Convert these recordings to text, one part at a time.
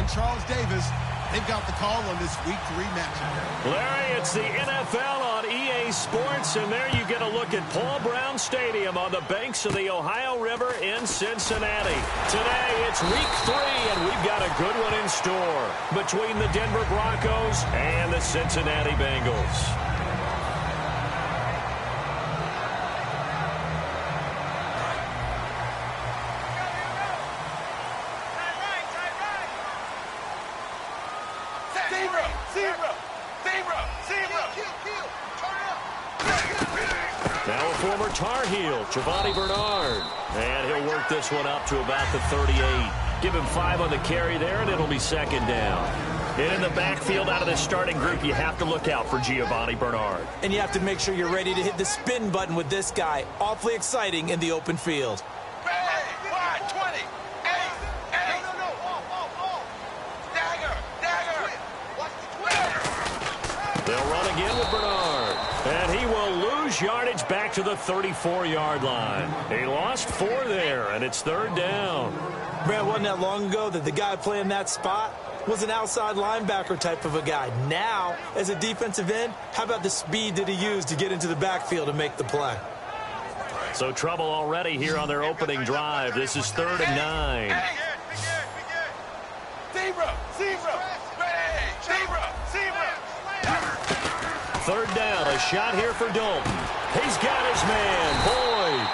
and Charles Davis, they've got the call on this Week 3 matchup. Larry, it's the NFL on EA Sports, and there you get a look at Paul Brown Stadium on the banks of the Ohio River in Cincinnati. Today, it's Week 3, and we've got a good one in store between the Denver Broncos and the Cincinnati Bengals. Now a former Tar Heel, Giovanni Bernard. And he'll work this one up to about the 38. Give him 5 on the carry there, and it'll be second down. And in the backfield out of the starting group, you have to look out for Giovanni Bernard. And you have to make sure you're ready to hit the spin button with this guy. Awfully exciting in the open field. They'll run again with Bernard. And he will lose yardage back to the 34-yard line. He lost 4 there, and it's third down. Brad, wasn't that long ago that the guy playing that spot was an outside linebacker type of a guy. Now, as a defensive end, how about the speed that he used to get into the backfield and make the play? So trouble already here on their opening drive. This is 3rd and 9. Third down, a shot here for Dalton. He's got his man, Boyd.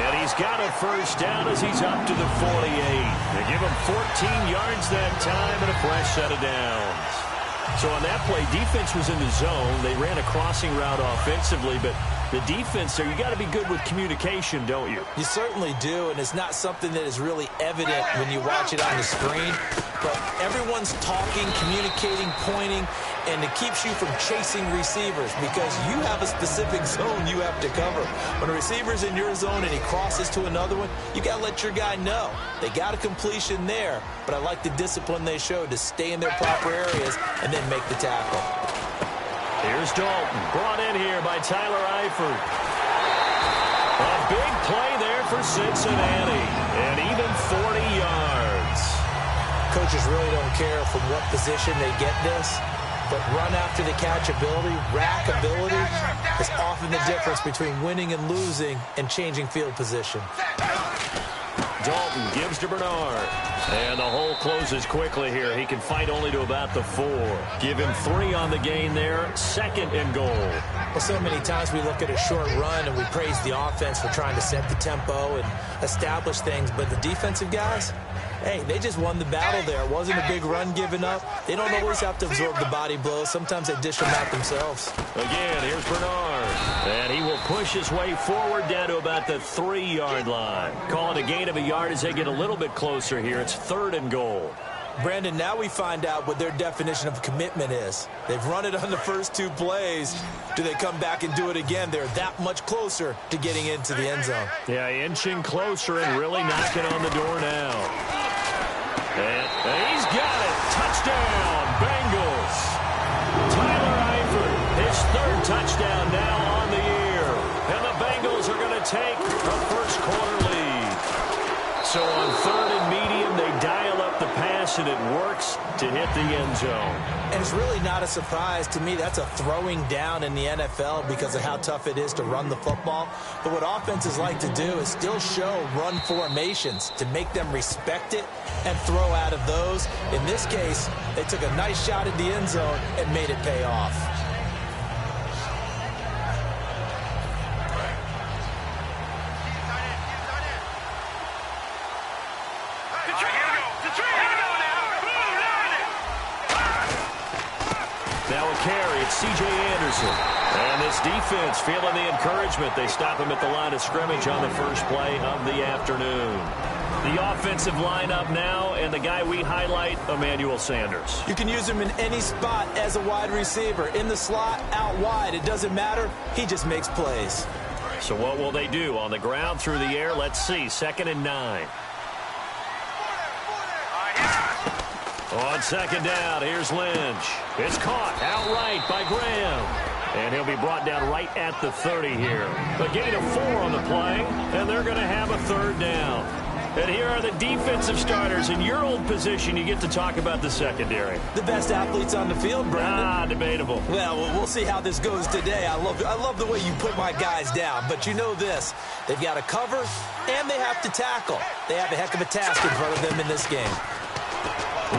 And he's got a first down as he's up to the 48. They give him 14 yards that time and a fresh set of downs. So on that play, defense was in the zone. They ran a crossing route offensively, but the defense there, you got to be good with communication, don't you? You certainly do, and it's not something that is really evident when you watch it on the screen. But everyone's talking, communicating, pointing, and it keeps you from chasing receivers because you have a specific zone you have to cover. When a receiver's in your zone and he crosses to another one, you got to let your guy know. They got a completion there, but I like the discipline they showed to stay in their proper areas and then make the tackle. Here's Dalton, brought in here by Tyler Eifert. A big play there for Cincinnati, and even 40 yards. Coaches really don't care from what position they get this, but run after the catch ability, rack ability, is often the difference between winning and losing and changing field position. Dalton gives to Bernard. And the hole closes quickly here. He can fight only to about the 4. Give him 3 on the gain there. 2nd and goal. Well, so many times we look at a short run and we praise the offense for trying to set the tempo and establish things. But the defensive guys, hey, they just won the battle there. It wasn't a big run given up. They don't always have to absorb the body blows. Sometimes they dish them out themselves. Again, here's Bernard. And he will push his way forward down to about the 3-yard line. Call it a gain of a yard as they get a little bit closer here. It's 3rd and goal. Brandon, now we find out what their definition of commitment is. They've run it on the first 2 plays. Do they come back and do it again? They're that much closer to getting into the end zone. Yeah, inching closer and really knocking on the door now. And he's got it. Touchdown, Bengals. Tyler Eifert, his 3rd touchdown now on the year. And the Bengals are going to take a first-quarter lead. So on 3rd and medium, they dial up the pass, and it works to hit the end zone. And it's really not a surprise to me. That's a throwing down in the NFL because of how tough it is to run the football. But what offenses like to do is still show run formations to make them respect it and throw out of those. In this case, they took a nice shot at the end zone and made it pay off. Now a carry, it's C.J. Anderson. And this defense feeling the encouragement. They stop him at the line of scrimmage on the first play of the afternoon. The offensive lineup now, and the guy we highlight, Emmanuel Sanders. You can use him in any spot as a wide receiver. In the slot, out wide, it doesn't matter. He just makes plays. So what will they do? On the ground, through the air? Let's see. 2nd and 9. On 2nd down, here's Lynch. It's caught outright by Graham. And he'll be brought down right at the 30 here. But getting a 4 on the play, and they're going to have a 3rd down. And here are the defensive starters. In your old position, you get to talk about the secondary. The best athletes on the field, Brandon. Debatable. Well, we'll see how this goes today. I love the way you put my guys down. But you know this. They've got to cover, and they have to tackle. They have a heck of a task in front of them in this game.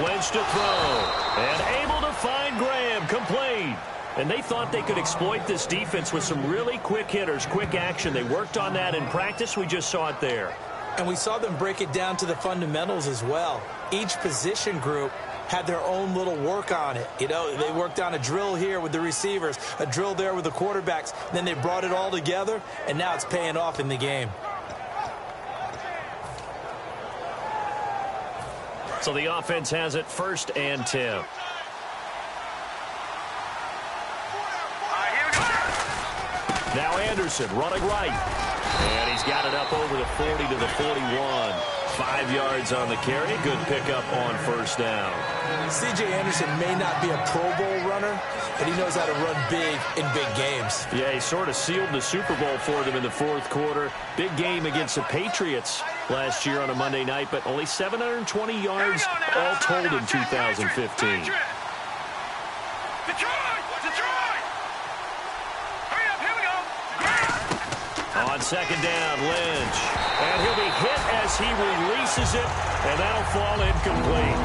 Lynch to throw. And able to find Graham. Complete. And they thought they could exploit this defense with some really quick hitters, quick action. They worked on that in practice. We just saw it there. And we saw them break it down to the fundamentals as well. Each position group had their own little work on it. You know, they worked on a drill here with the receivers, a drill there with the quarterbacks. Then they brought it all together, and now it's paying off in the game. So the offense has it 1st and 10. Now Anderson running right. And he's got it up over the 40 to the 41. 5 yards on the carry. Good pickup on 1st down. C.J. Anderson may not be a Pro Bowl runner, but he knows how to run big in big games. Yeah, he sort of sealed the Super Bowl for them in the 4th quarter. Big game against the Patriots last year on a Monday night, but only 720 yards all told in 2015. On 2nd down, Lynch. And he'll be hit as he releases it, and that'll fall incomplete.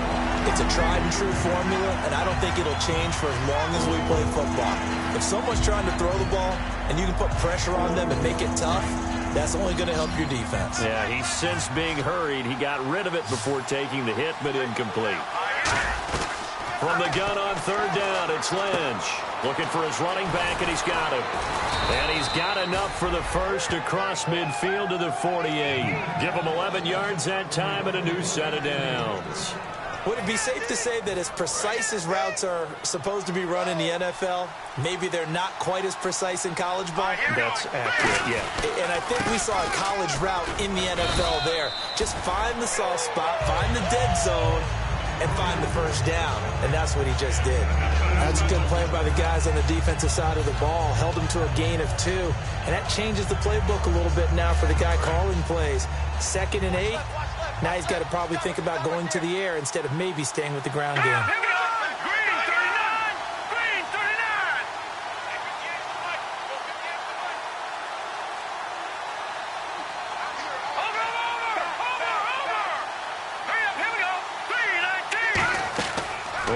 It's a tried-and-true formula, and I don't think it'll change for as long as we play football. If someone's trying to throw the ball and you can put pressure on them and make it tough, that's only going to help your defense. Yeah, he's since being hurried. He got rid of it before taking the hit, but incomplete. From the gun on 3rd down, it's Lynch. Looking for his running back, and he's got him. And he's got enough for the first across midfield to the 48. Give him 11 yards that time and a new set of downs. Would it be safe to say that as precise as routes are supposed to be run in the NFL, maybe they're not quite as precise in college ball? That's accurate, yeah. And I think we saw a college route in the NFL there. Just find the soft spot, find the dead zone, and find the 1st down. And that's what he just did. That's a good play by the guys on the defensive side of the ball. Held him to a gain of 2. And that changes the playbook a little bit now for the guy calling plays. 2nd and 8. Now he's got to probably think about going to the air instead of maybe staying with the ground game.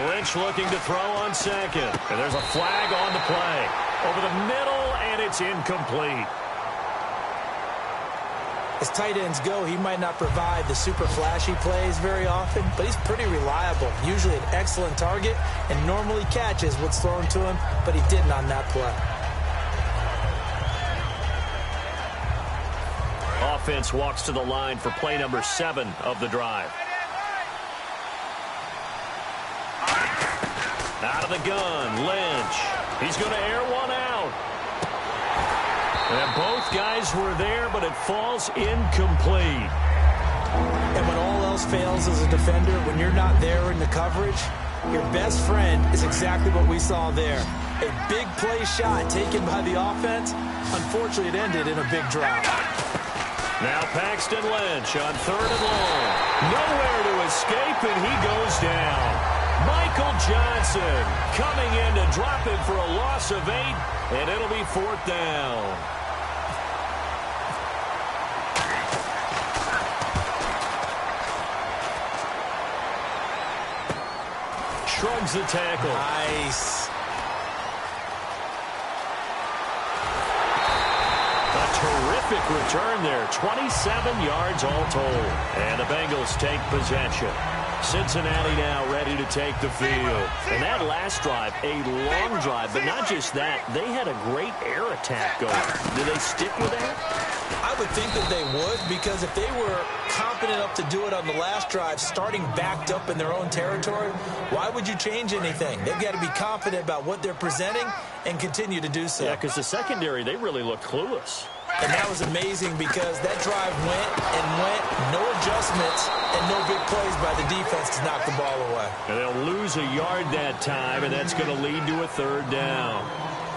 Lynch looking to throw on 2nd. And there's a flag on the play. Over the middle, and it's incomplete. As tight ends go, he might not provide the super flashy plays very often, but he's pretty reliable. Usually an excellent target and normally catches what's thrown to him, but he didn't on that play. Offense walks to the line for play number 7 of the drive. Out of the gun, Lynch. He's going to air one out. And both guys were there, but it falls incomplete. And when all else fails as a defender, when you're not there in the coverage, your best friend is exactly what we saw there. A big play shot taken by the offense. Unfortunately, it ended in a big drop. Now Paxton Lynch on 3rd and long. Nowhere to escape, and he goes down. Michael Johnson coming in to drop it for a loss of 8, and it'll be 4th down. Shrugs the tackle. Nice. A terrific return there. 27 yards all told. And the Bengals take possession. Cincinnati now ready to take the field. And that last drive, a long drive, but not just that. They had a great air attack going. Do they stick with that? I would think that they would, because if they were confident enough to do it on the last drive, starting backed up in their own territory, why would you change anything? They've got to be confident about what they're presenting and continue to do so. Yeah, because the secondary, they really looked clueless. And that was amazing because that drive went and went, no adjustments, and no big plays by the defense to knock the ball away. And they'll lose a yard that time, and that's going to lead to a 3rd down.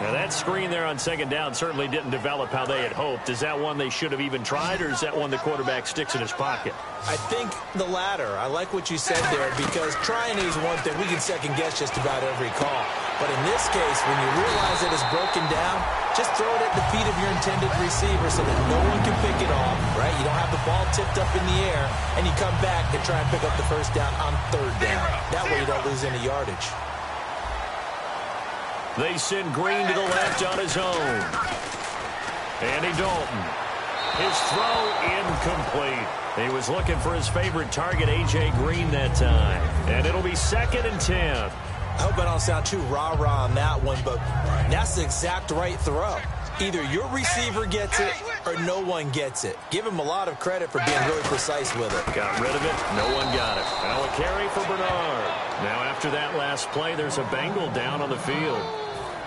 Now that screen there on second down certainly didn't develop how they had hoped. Is that one they should have even tried, or is that one the quarterback sticks in his pocket? I think the latter. I like what you said there, because trying is one thing. We can second-guess just about every call. But in this case, when you realize that it's broken down, just throw it at the feet of your intended receiver so that no one can pick it off, right? You don't have the ball tipped up in the air, and you come back and try and pick up the first down on third down. That way you don't lose any yardage. They send Green to the left on his own. Andy Dalton. His throw incomplete. He was looking for his favorite target, A.J. Green, that time. And it'll be 2nd and 10. I hope I don't sound too rah-rah on that one, but that's the exact right throw. Either your receiver gets it or no one gets it. Give him a lot of credit for being really precise with it. Got rid of it. No one got it. Now a carry for Bernard. Now after that last play, there's a Bengal down on the field.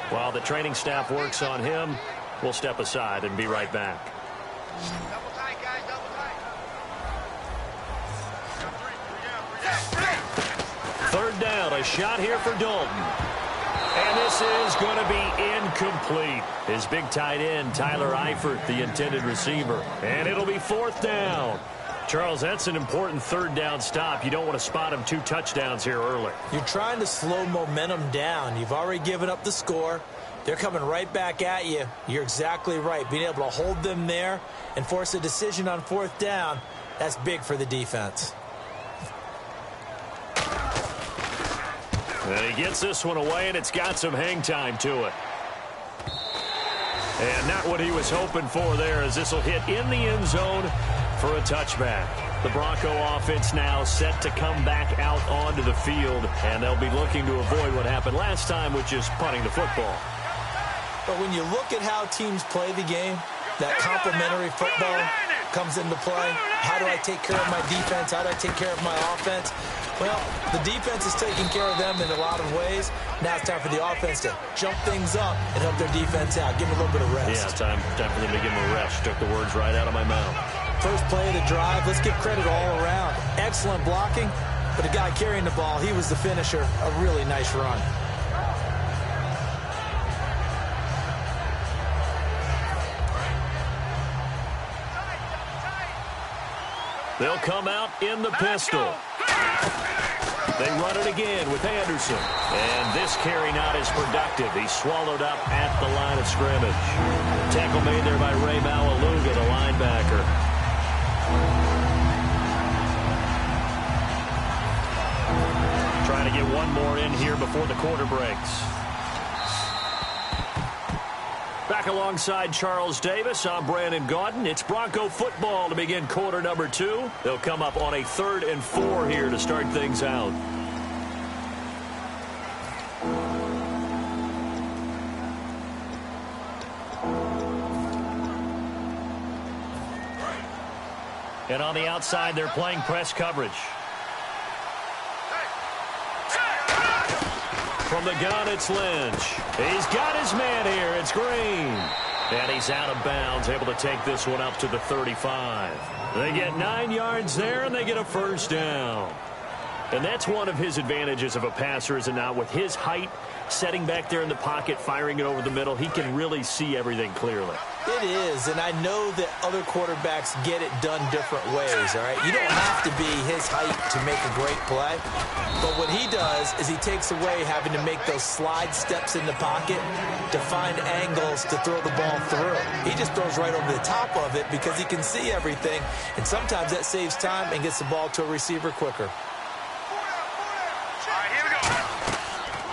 While the training staff works on him, we'll step aside and be right back. Double tight, guys, double tight. 3rd down, a shot here for Dalton. And this is going to be incomplete. His big tight end, Tyler Eifert, the intended receiver. And it'll be 4th down. Charles, that's an important 3rd down stop. You don't want to spot him 2 touchdowns here early. You're trying to slow momentum down. You've already given up the score. They're coming right back at you. You're exactly right. Being able to hold them there and force a decision on 4th down, that's big for the defense. And he gets this one away, and it's got some hang time to it. And not what he was hoping for there, as this will hit in the end zone for a touchback. The Bronco offense now set to come back out onto the field, and they'll be looking to avoid what happened last time, which is punting the football. But when you look at how teams play the game, that complementary football comes into play. How do I take care of my defense? How do I take care of my offense? Well, the defense is taking care of them in a lot of ways. Now it's time for the offense to jump things up and help their defense out. Give them a little bit of rest. Yeah, time for them to give them a rest. Took the words right out of my mouth. First play of the drive, let's give credit all around. Excellent blocking, but the guy carrying the ball, he was the finisher. A really nice run. They'll come out in the pistol. They run it again with Anderson. And this carry not as productive. He's swallowed up at the line of scrimmage. Tackle made there by Ray Maualuga, the linebacker. Trying to get one more in here before the quarter breaks. Back alongside Charles Davis, I'm Brandon Gaudin. It's Bronco football to begin quarter number 2. They'll come up on a 3rd and 4 here to start things out. And on the outside, they're playing press coverage. From the gun, it's Lynch. He's got his man here. It's Green. And he's out of bounds, able to take this one up to the 35. They get 9 yards there, and they get a first down. And that's one of his advantages of a passer, is it not? With his height, setting back there in the pocket, firing it over the middle, he can really see everything clearly. It is, and I know that other quarterbacks get it done different ways, all right? You don't have to be his height to make a great play, but what he does is he takes away having to make those slide steps in the pocket to find angles to throw the ball through. He just throws right over the top of it because he can see everything, and sometimes that saves time and gets the ball to a receiver quicker.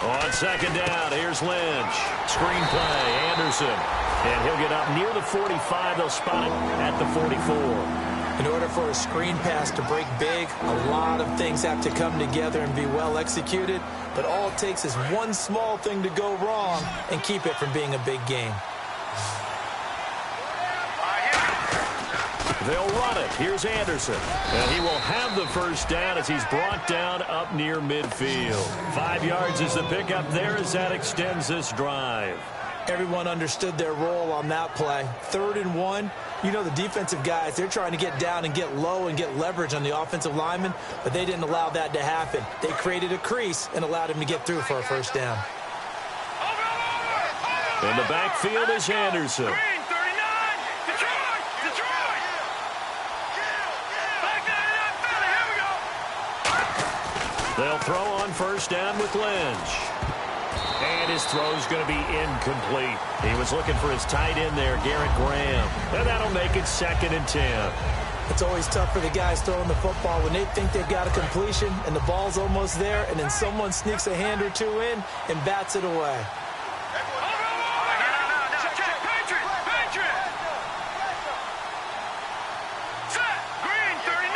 On second down, here's Lynch. Screen play, Anderson. And he'll get up near the 45. They'll spot him at the 44. In order for a screen pass to break big, a lot of things have to come together and be well executed. But all it takes is one small thing to go wrong and keep it from being a big game. They'll run it. Here's Anderson. And he will have the first down as he's brought down up near midfield. 5 yards is the pickup there as that extends this drive. Everyone understood their role on that play. 3rd and 1. You know the defensive guys, they're trying to get down and get low and get leverage on the offensive lineman, but they didn't allow that to happen. They created a crease and allowed him to get through for a first down. In the backfield is Anderson. Green, 39. Detroit. Detroit. Back 99 Philly. Here we go. They'll throw on first down with Lynch. And his throw's going to be incomplete. He was looking for his tight end there, Garrett Graham. And that'll make it 2nd and 10. It's always tough for the guys throwing the football when they think they've got a completion and the ball's almost there, and then someone sneaks a hand or two in and bats it away. Green, 39.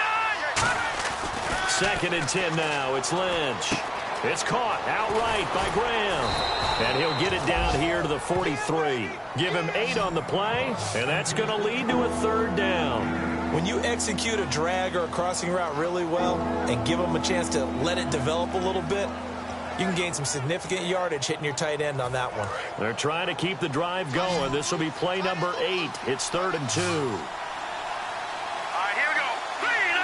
2nd and 10 now. It's Lynch. It's caught outright by Graham. And he'll get it down here to the 43. Give him 8 on the play, and that's going to lead to a 3rd down. When you execute a drag or a crossing route really well and give them a chance to let it develop a little bit, you can gain some significant yardage hitting your tight end on that one. They're trying to keep the drive going. This will be play number 8. It's 3rd and 2. All right, here we go. Green,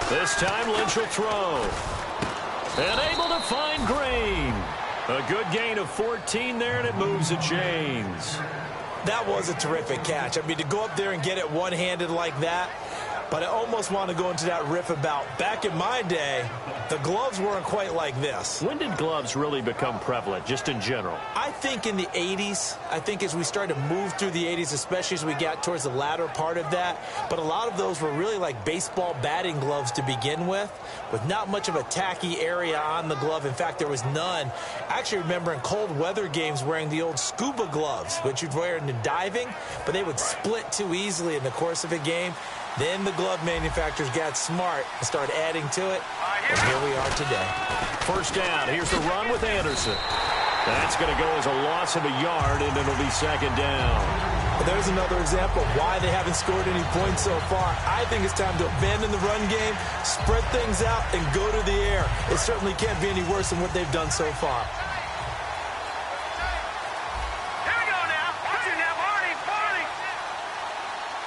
19. This time Lynch will throw. And able to find Green. A good gain of 14 there, and it moves the chains. That was a terrific catch. I mean, to go up there and get it one-handed like that, but I almost want to go into that riff about back in my day, the gloves weren't quite like this. When did gloves really become prevalent, just in general? I think in the 80s. I think as we started to move through the 80s, especially as we got towards the latter part of that. But a lot of those were really like baseball batting gloves to begin with not much of a tacky area on the glove. In fact, there was none. I actually remember in cold weather games wearing the old scuba gloves, which you'd wear in the diving, but they would split too easily in the course of a game. Then the glove manufacturers got smart and started adding to it, and here we are today. First down. Here's the run with Anderson. That's going to go as a loss of a yard, and it'll be 2nd down. There's another example of why they haven't scored any points so far. I think it's time to abandon the run game, spread things out, and go to the air. It certainly can't be any worse than what they've done so far. Here we go now. Watch it now, Barney.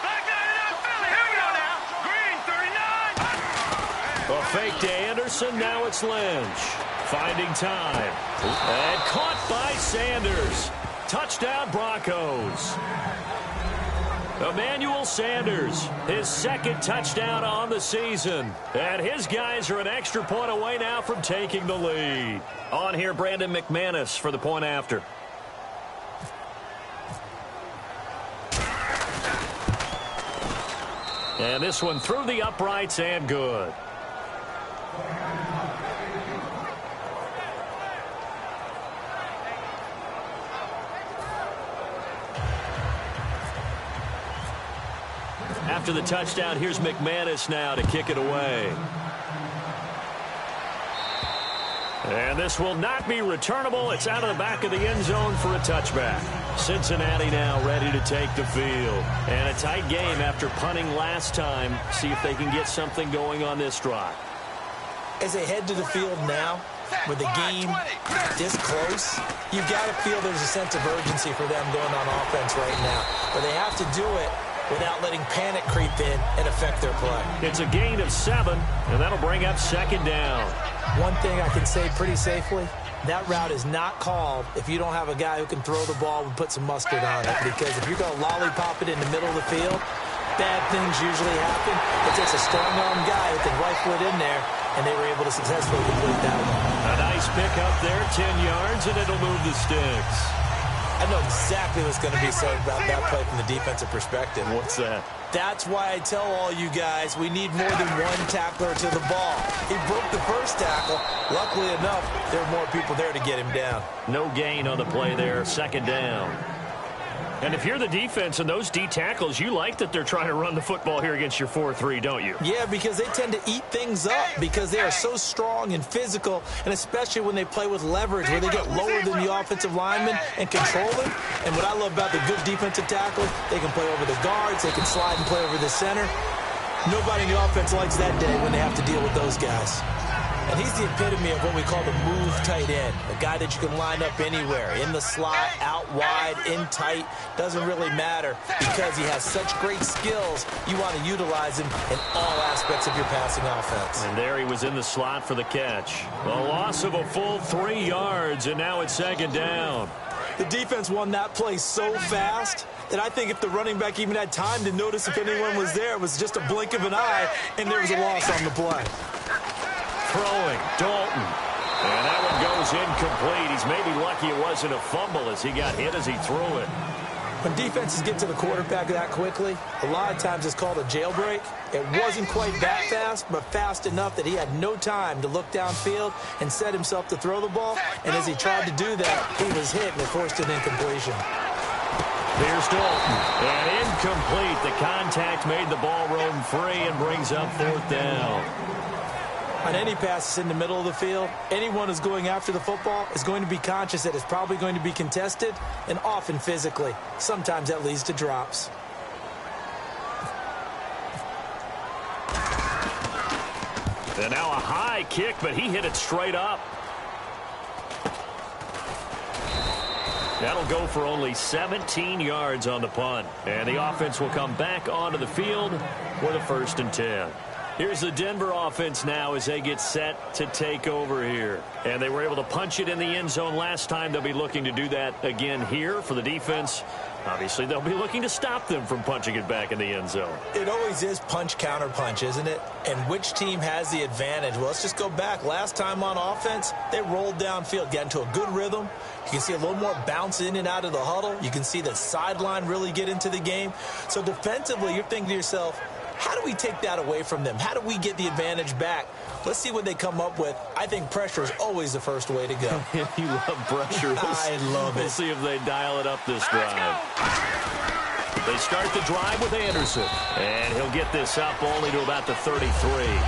Back 99 Philly. Here we go now. Green, 39. A fake to Anderson. Now it's Lynch. Finding time. And caught by Sanders. Touchdown, Broncos. Emmanuel Sanders, his 2nd touchdown on the season. And his guys are an extra point away now from taking the lead. On here, Brandon McManus for the point after. And this one through the uprights and good. After the touchdown, here's McManus now to kick it away. And this will not be returnable. It's out of the back of the end zone for a touchback. Cincinnati now ready to take the field. And a tight game after punting last time. See if they can get something going on this drive. As they head to the field now, with the game this close, you've got to feel there's a sense of urgency for them going on offense right now. But they have to do it without letting panic creep in and affect their play. It's a gain of 7, and that'll bring up 2nd down. One thing I can say pretty safely, that route is not called if you don't have a guy who can throw the ball and put some mustard on it. Because if you're going to lollipop it in the middle of the field, bad things usually happen. It takes a strong-arm guy who can rifle it in there, and they were able to successfully complete that one. A nice pick up there, 10 yards, and it'll move the sticks. I know exactly what's going to be said about that play from the defensive perspective. What's that? That's why I tell all you guys we need more than one tackler to the ball. He broke the first tackle. Luckily enough, there were more people there to get him down. No gain on the play there, 2nd down. And if you're the defense and those D tackles, you like that they're trying to run the football here against your 4-3, don't you? Yeah, because they tend to eat things up because they are so strong and physical, and especially when they play with leverage where they get lower than the offensive lineman and control them. And what I love about the good defensive tackles, they can play over the guards, they can slide and play over the center. Nobody in the offense likes that day when they have to deal with those guys. And he's the epitome of what we call the move tight end, a guy that you can line up anywhere, in the slot, out wide, in tight, doesn't really matter because he has such great skills, you want to utilize him in all aspects of your passing offense. And there he was in the slot for the catch. A loss of a full 3 yards, and now it's 2nd down. The defense won that play so fast that I think if the running back even had time to notice if anyone was there, it was just a blink of an eye, and there was a loss on the play. Throwing, Dalton. And that one goes incomplete. He's maybe lucky it wasn't a fumble as he got hit as he threw it. When defenses get to the quarterback that quickly, a lot of times it's called a jailbreak. It wasn't quite that fast, but fast enough that he had no time to look downfield and set himself to throw the ball. And as he tried to do that, he was hit and it forced an incompletion. Here's Dalton. And incomplete. The contact made the ball roam free and brings up 4th down. On any passes in the middle of the field, anyone who's going after the football is going to be conscious that it's probably going to be contested, and often physically. Sometimes that leads to drops. And now a high kick, but he hit it straight up. That'll go for only 17 yards on the punt. And the offense will come back onto the field with a 1st and 10. Here's the Denver offense now as they get set to take over here. And they were able to punch it in the end zone last time. They'll be looking to do that again here for the defense. Obviously, they'll be looking to stop them from punching it back in the end zone. It always is punch, counter punch, isn't it? And which team has the advantage? Well, let's just go back. Last time on offense, they rolled downfield, got into a good rhythm. You can see a little more bounce in and out of the huddle. You can see the sideline really get into the game. So defensively, you're thinking to yourself, how do we take that away from them? How do we get the advantage back? Let's see what they come up with. I think pressure is always the first way to go. You love pressure. I love it. We'll see if they dial it up this drive. They start the drive with Anderson. And he'll get this up only to about the 33.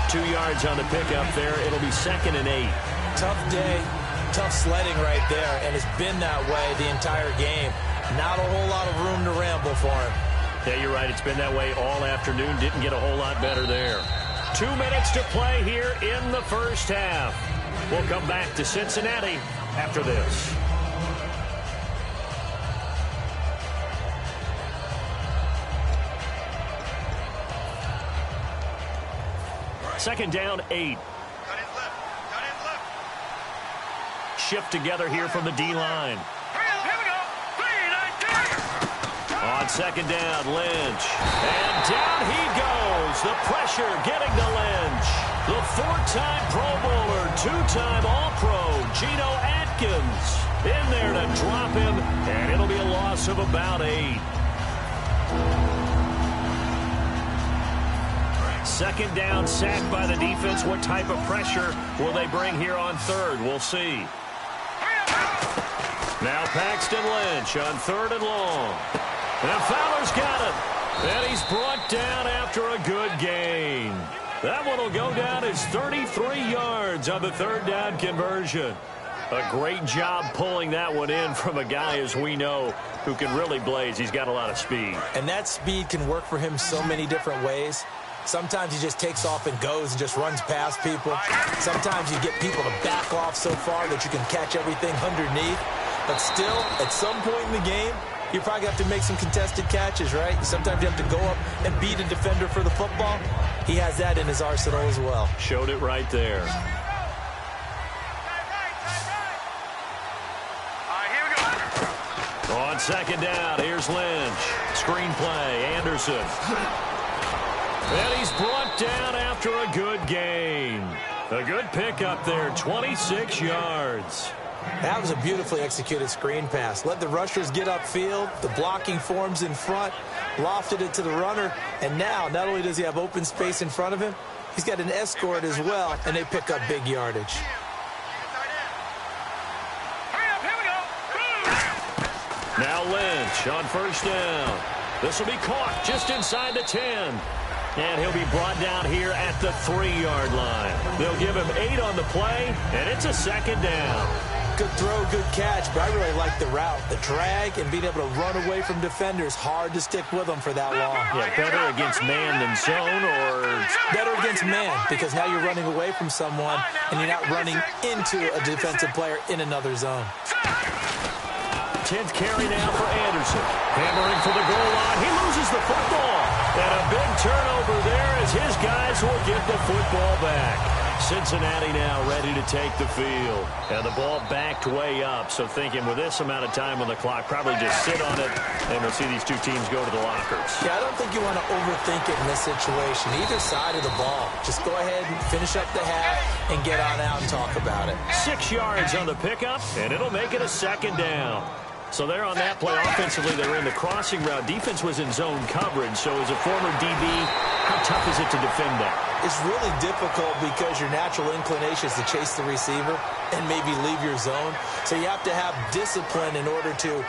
2 yards on the pickup there. It'll be 2nd and 8. Tough day, tough sledding right there, and it's been that way the entire game. Not a whole lot of room to ramble for him. Yeah, you're right. It's been that way all afternoon. Didn't get a whole lot better there. 2 minutes to play here in the first half. We'll come back to Cincinnati after this. Second down, 8. Shift together here from the D-line. On second down, Lynch. And down he goes. The pressure getting to Lynch. The 4-time Pro Bowler, 2-time All-Pro, Geno Atkins, in there to drop him, and it'll be a loss of about 8. Second down, sack by the defense. What type of pressure will they bring here on 3rd? We'll see. Now Paxton Lynch on 3rd and long. And Fowler's got him. And he's brought down after a good gain. That one will go down as 33 yards on the 3rd down conversion. A great job pulling that one in from a guy, as we know, who can really blaze. He's got a lot of speed. And that speed can work for him so many different ways. Sometimes he just takes off and goes and just runs past people. Sometimes you get people to back off so far that you can catch everything underneath. But still, at some point in the game, you probably have to make some contested catches, right? Sometimes you have to go up and beat a defender for the football. He has that in his arsenal as well. Showed it right there. On second down, here's Lynch. Screen play, Anderson. And he's brought down after a good gain. A good pickup there, 26 yards. That was a beautifully executed screen pass. Let the rushers get upfield. The blocking forms in front. Lofted it to the runner. And now, not only does he have open space in front of him, he's got an escort as well, and they pick up big yardage. Now Lynch on 1st down. This will be caught just inside the 10. And he'll be brought down here at the 3-yard line. They'll give him 8 on the play, and it's a 2nd down. Good throw, good catch, but I really like the route. The drag and being able to run away from defenders. Hard to stick with them for that long. Yeah, better against man than zone, or better against man, because now you're running away from someone and you're not running into a defensive player in another zone. 10th carry now for Anderson. Hammering for the goal line. He loses the football. And a big turnover there as his guys will get the football back. Cincinnati now ready to take the field. And the ball backed way up. So thinking with this amount of time on the clock, probably just sit on it, and we'll see these two teams go to the lockers. Yeah, I don't think you want to overthink it in this situation. Either side of the ball. Just go ahead and finish up the half and get on out and talk about it. 6 yards on the pickup, and it'll make it a second down. So there on that play, offensively, they were in the crossing route. Defense was in zone coverage. So as a former DB, how tough is it to defend that? It's really difficult because your natural inclination is to chase the receiver and maybe leave your zone. So you have to have discipline in order to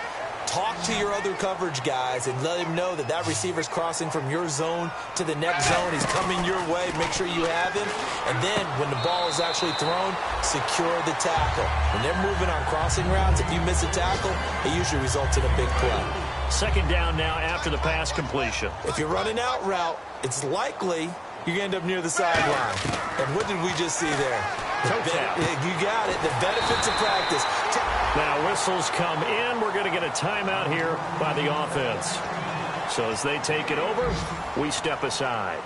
talk to your other coverage guys and let him know that that receiver's crossing from your zone to the next zone. He's coming your way. Make sure you have him. And then when the ball is actually thrown, secure the tackle. When they're moving on crossing routes, if you miss a tackle, it usually results in a big play. Second down now after the pass completion. If you're running out route, it's likely you're going to end up near the sideline. And what did we just see there? You got it. The benefits of practice. Now whistles come in. We're going to get a timeout here by the offense. So as they take it over, we step aside.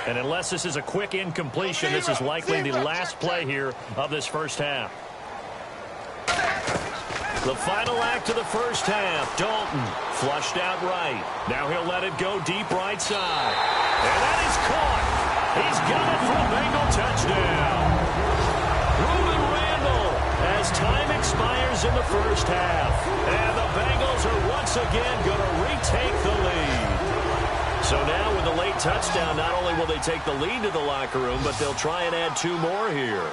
And unless this is a quick incompletion, this is likely the last play here of this first half. The final act of the first half. Dalton flushed out right. Now he'll let it go deep right side. And that is caught. He's got it for a Bengal touchdown. Ruben Randall as time expires in the first half. And the Bengals are once again going to retake the lead. So now with the late touchdown, not only will they take the lead to the locker room, but they'll try and add 2 more here.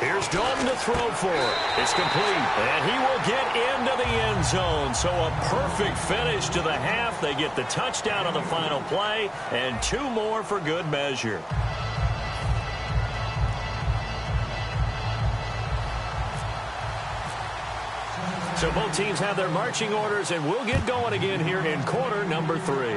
Here's Dalton to throw for it. It's complete, and he will get into the end zone. So a perfect finish to the half. They get the touchdown on the final play, and 2 more for good measure. So both teams have their marching orders, and we'll get going again here in quarter number 3.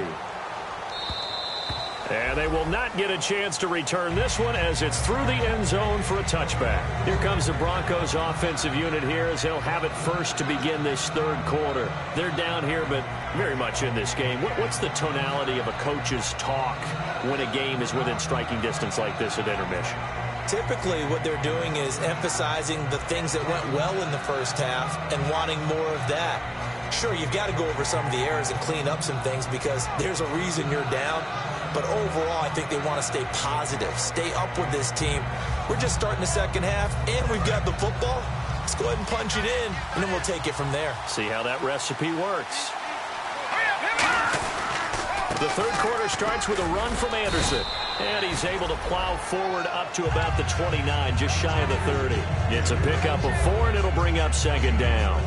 And they will not get a chance to return this one as it's through the end zone for a touchback. Here comes the Broncos offensive unit here as they'll have it first to begin this third quarter. They're down here, but very much in this game. What's the tonality of a coach's talk when a game is within striking distance like this at intermission? Typically, what they're doing is emphasizing the things that went well in the first half and wanting more of that. Sure, you've got to go over some of the errors and clean up some things because there's a reason you're down. But overall, I think they want to stay positive, stay up with this team. We're just starting the second half, and we've got the football. Let's go ahead and punch it in, and then we'll take it from there. See how that recipe works. The third quarter starts with a run from Anderson. And he's able to plow forward up to about the 29, just shy of the 30. It's a pickup of 4, and it'll bring up second down.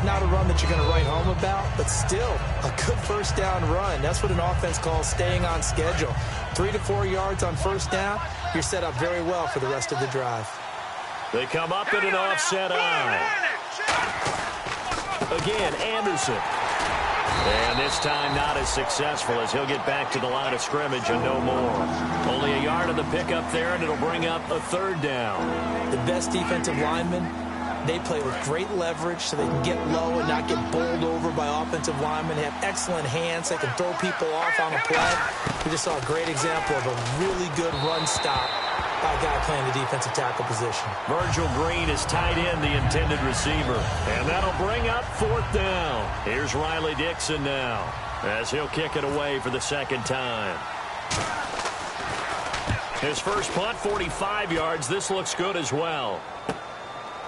Not a run that you're going to write home about, but still a good first down run. That's what an offense calls staying on schedule. 3 to 4 yards on first down, you're set up very well for the rest of the drive. They come up in an offset eye. Again, Anderson. And this time not as successful as he'll get back to the line of scrimmage and no more. Only a yard of the pickup there, and it'll bring up a third down. The best defensive linemen, they play with great leverage so they can get low and not get bowled over by offensive linemen. They have excellent hands. They can throw people off on a play. We just saw a great example of a really good run stop by a guy playing the defensive tackle position. Virgil Green is tied in, the intended receiver. And that'll bring up fourth down. Here's Riley Dixon now as he'll kick it away for the second time. His first punt, 45 yards. This looks good as well.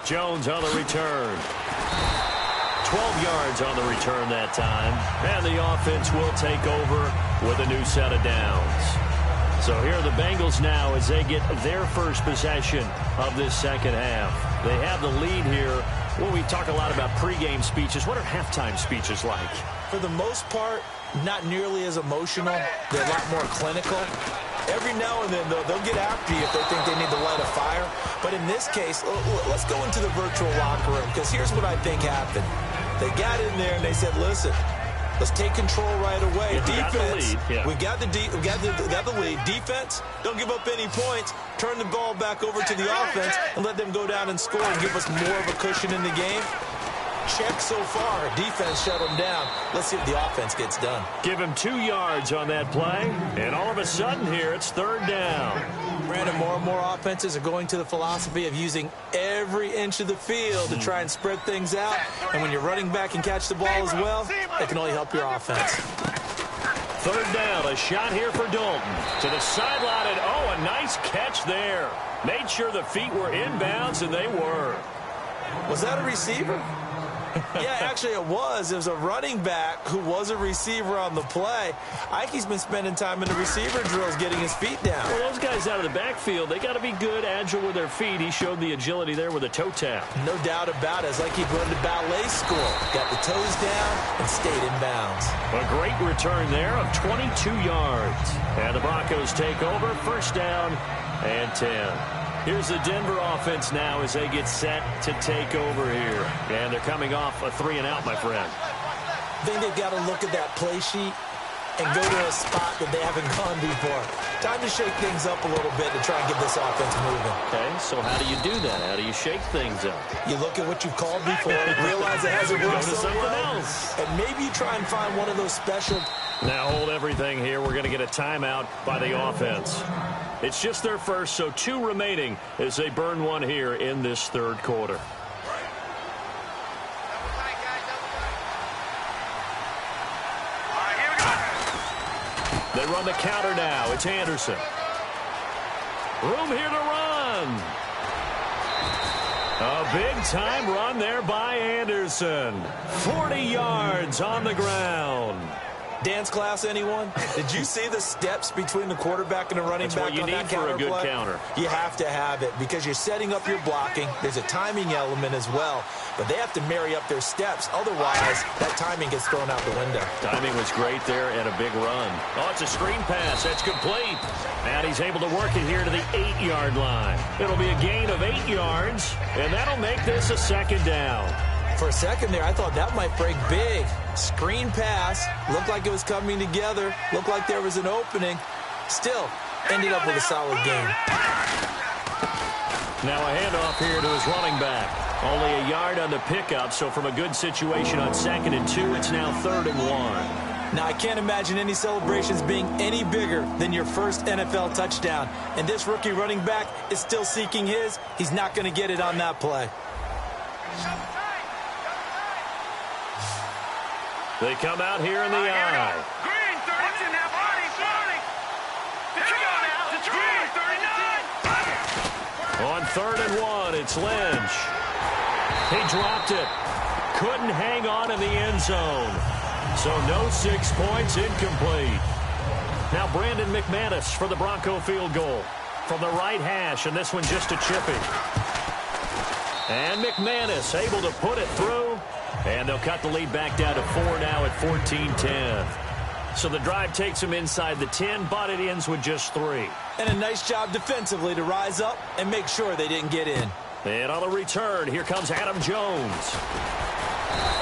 Jones on the return. 12 yards on the return that time. And the offense will take over with a new set of downs. So here are the Bengals now as they get their first possession of this second half. They have the lead here. Well, we talk a lot about pregame speeches. What are halftime speeches like? For the most part, not nearly as emotional. They're a lot more clinical. Every now and then, though, they'll get after you if they think they need to light a fire. But in this case, let's go into the virtual locker room because here's what I think happened. They got in there and they said, listen, Let's take control right away. Defense, we got the lead. Defense, don't give up any points. Turn the ball back over to the offense and let them go down and score and give us more of a cushion in the game. Check so far. Defense shut them down. Let's see if the offense gets done. Give him 2 yards on that play, and all of a sudden here it's 3rd down. Brandon, more and more offenses are going to the philosophy of using every inch of the field to try and spread things out. And when you're running back and catch the ball as well, it can only help your offense. 3rd down, a shot here for Dalton. To the sideline, and oh, a nice catch there. Made sure the feet were inbounds, and they were. Was that a receiver? Yeah, actually it was. It was a running back who was a receiver on the play. Ike's been spending time in the receiver drills getting his feet down. Well, those guys out of the backfield, they got to be good, agile with their feet. He showed the agility there with a toe tap. No doubt about it. It's like he'd run to ballet school. Got the toes down and stayed in bounds. A great return there of 22 yards. And the Broncos take over, 1st down and 10. Here's the Denver offense now as they get set to take over here. And they're coming off a 3-and-out, my friend. I think they've got to look at that play sheet and go to a spot that they haven't gone before. Time to shake things up a little bit to try and get this offense moving. Okay, so how do you do that? How do you shake things up? You look at what you've called before, realize it hasn't worked so well, else. and maybe you try and find one of those special... Now hold everything here. We're going to get a timeout by the offense. It's just their first, so 2 remaining as they burn one here in this 3rd quarter. They run the counter now. It's Anderson. Room here to run. A big-time run there by Anderson. 40 yards on the ground. Dance class, anyone? Did you see the steps between the quarterback and the running That's back what you on need that for counter a good play? counter. You have to have it because you're setting up your blocking. There's a timing element as well, but they have to marry up their steps. Otherwise, that timing gets thrown out the window. Timing was great there and a big run. Oh, it's a screen pass. That's complete. And he's able to work it here to the 8-yard line. It'll be a gain of 8 yards, and that'll make this a 2nd down. For a second there, I thought that might break big. Screen pass. Looked like it was coming together. Looked like there was an opening. Still, ended up with a solid game. Now a handoff here to his running back. Only a yard on the pickup, so from a good situation on 2nd and 2, it's now 3rd and 1. Now, I can't imagine any celebrations being any bigger than your first NFL touchdown. And this rookie running back is still seeking his. He's not going to get it on that play. They come out here in the eye. Green, 30. Now, Bonnie. Green, 39. On 3rd and 1, it's Lynch. He dropped it. Couldn't hang on in the end zone. So no 6 points, incomplete. Now Brandon McManus for the Bronco field goal. From the right hash, and this one just a chippy. And McManus able to put it through. And they'll cut the lead back down to 4 now at 14-10. So the drive takes them inside the 10, but it ends with just 3. And a nice job defensively to rise up and make sure they didn't get in. And on the return, here comes Adam Jones.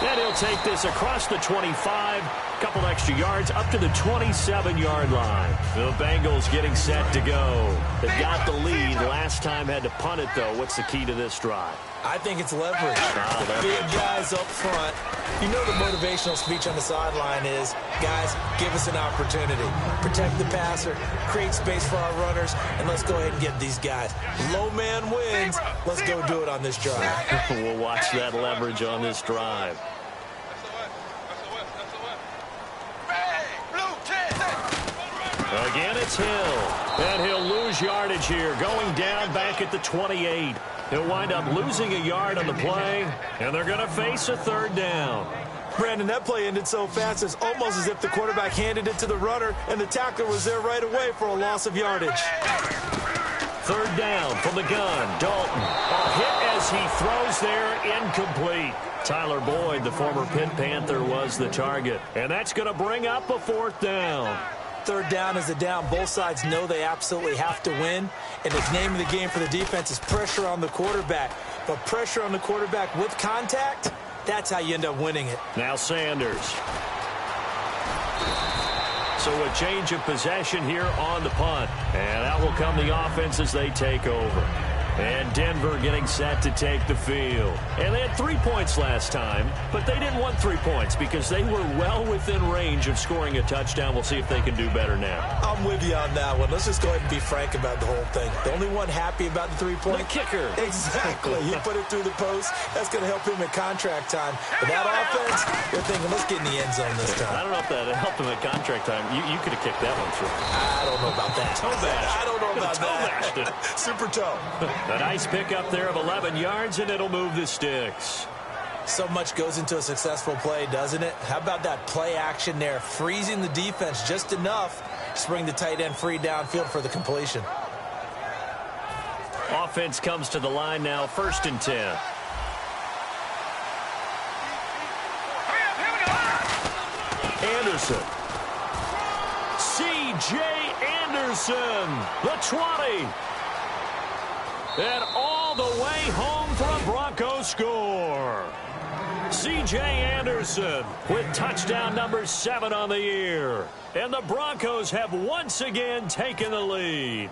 And he'll take this across the 25, couple extra yards up to the 27-yard line. The Bengals getting set to go. They got the lead. Last time had to punt it, though. What's the key to this drive? I think it's leverage. The big guys up front. You know the motivational speech on the sideline is, guys, give us an opportunity. Protect the passer, create space for our runners, and let's go ahead and get these guys. Low man wins. Let's go do it on this drive. We'll watch that leverage on this drive. Again, it's Hill. And he'll lose yardage here, going down back at the 28. He'll wind up losing a yard on the play, and they're going to face a 3rd down. Brandon, that play ended so fast, it's almost as if the quarterback handed it to the runner, and the tackler was there right away for a loss of yardage. 3rd down from the gun. Dalton. A hit as he throws there, incomplete. Tyler Boyd, the former Pitt Panther, was the target. And that's going to bring up a 4th down. 3rd down is a down. Both sides know they absolutely have to win. And the name of the game for the defense is pressure on the quarterback. But pressure on the quarterback with contact, that's how you end up winning it. Now Sanders. So a change of possession here on the punt. And out will come the offense as they take over. And Denver getting set to take the field. And they had 3 points last time, but they didn't want 3 points because they were well within range of scoring a touchdown. We'll see if they can do better now. I'm with you on that one. Let's just go ahead and be frank about the whole thing. The only one happy about the 3-point? The kicker. Exactly. He put it through the post. That's going to help him at contract time. But that offense, they're thinking, let's get in the end zone this time. I don't know if that helped him at contract time. You could have kicked that one through. I don't know about that. Toe bash. I don't know about that. Toe Super toe. A nice pickup there of 11 yards, and it'll move the sticks. So much goes into a successful play, doesn't it? How about that play action there, freezing the defense just enough to bring the tight end free downfield for the completion. Offense comes to the line now, 1st and 10. Anderson. C.J. Anderson, the 20. And all the way home for a Broncos score. C.J. Anderson with touchdown number 7 on the year. And the Broncos have once again taken the lead.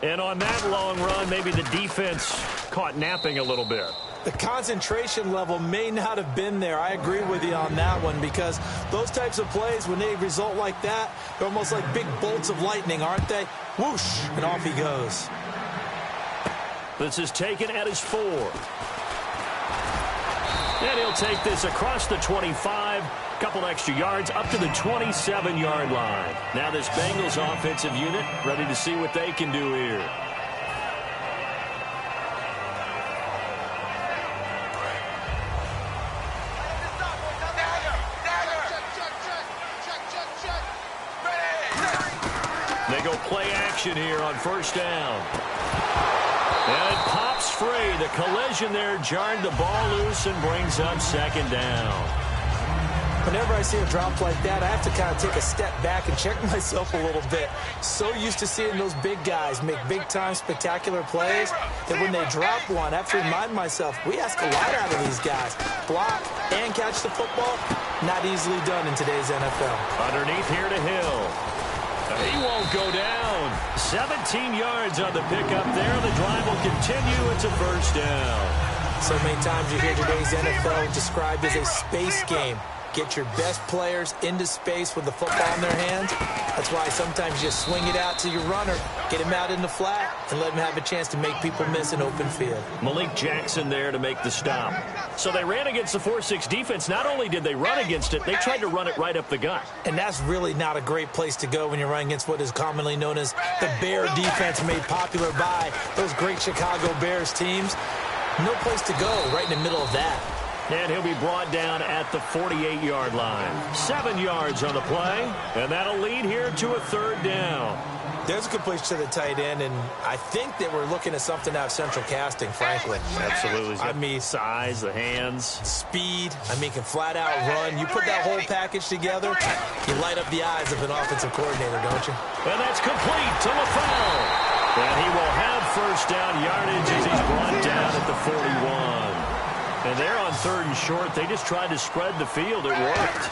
And on that long run, maybe the defense caught napping a little bit. The concentration level may not have been there. I agree with you on that one because those types of plays, when they result like that, they're almost like big bolts of lightning, aren't they? Whoosh, and off he goes. This is taken at his 4. And he'll take this across the 25, couple extra yards, up to the 27-yard line. Now this Bengals offensive unit ready to see what they can do here. They go play action here on 1st down. And it pops free. The collision there jarred the ball loose and brings up 2nd down. Whenever I see a drop like that, I have to kind of take a step back and check myself a little bit. So used to seeing those big guys make big-time spectacular plays that when they drop one, I have to remind myself, we ask a lot out of these guys. Block and catch the football, not easily done in today's NFL. Underneath here to Hill. He won't go down. 17 yards on the pickup there. The drive will continue. It's a 1st down. So many times you hear today's NFL described as a space game. Get your best players into space with the football in their hands. That's why sometimes you just swing it out to your runner, get him out in the flat, and let him have a chance to make people miss an open field. Malik Jackson there to make the stop. So they ran against the 4-6 defense. Not only did they run against it, they tried to run it right up the gut. And that's really not a great place to go when you're running against what is commonly known as the Bear defense, made popular by those great Chicago Bears teams. No place to go right in the middle of that. And he'll be brought down at the 48-yard line. 7 yards on the play, and that'll lead here to a 3rd down. There's a completion to the tight end, and I think that we're looking at something out of central casting, frankly. Absolutely. I mean, size, the hands. Speed. I mean, can flat out run. You put that whole package together, you light up the eyes of an offensive coordinator, don't you? And that's complete to LaFell. And he will have 1st down yardage as he's brought down at the 41. And they're on 3rd and short. They just tried to spread the field. It worked.